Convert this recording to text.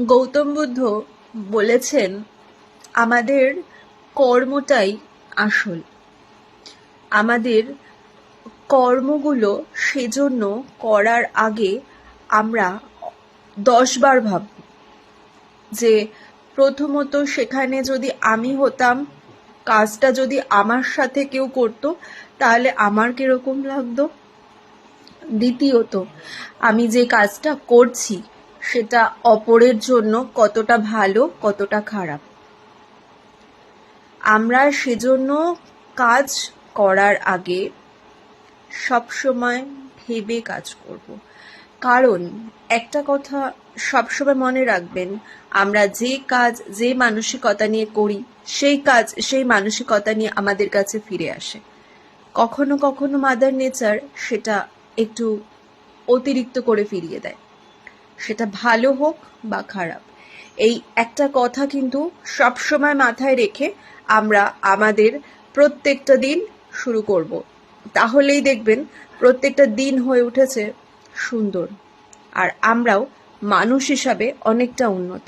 গৌতম বুদ্ধ বলেছেন আমাদের কর্মটাই আসল। আমাদের কর্মগুলো সেজন্য করার আগে আমরা 10 বার ভাবব যে প্রথমত সেখানে যদি আমি হতাম, কাজটা যদি আমার সাথে কেউ করতো তাহলে আমার কিরকম লাগতো। দ্বিতীয়ত আমি যে কাজটা করছি সেটা অপরের জন্য কতটা ভালো কতটা খারাপ। আমরা সেজন্য কাজ করার আগে সবসময় ভেবে কাজ করব। কারণ একটা কথা সবসময় মনে রাখবেন, আমরা যে কাজ যে মানসিকতা নিয়ে করি সেই কাজ সেই মানসিকতা নিয়ে আমাদের কাছে ফিরে আসে। কখনো কখনো মাদার নেচার সেটা একটু অতিরিক্ত করে ফিরিয়ে দেয়, সেটা ভালো হোক বা খারাপ। এই একটা কথা কিন্তু সবসময় মাথায় রেখে আমরা আমাদের প্রত্যেকটা দিন শুরু করব। তাহলেই দেখবেন প্রত্যেকটা দিন হয়ে উঠেছে সুন্দর, আর আমরাও মানুষ হিসাবে অনেকটা উন্নত।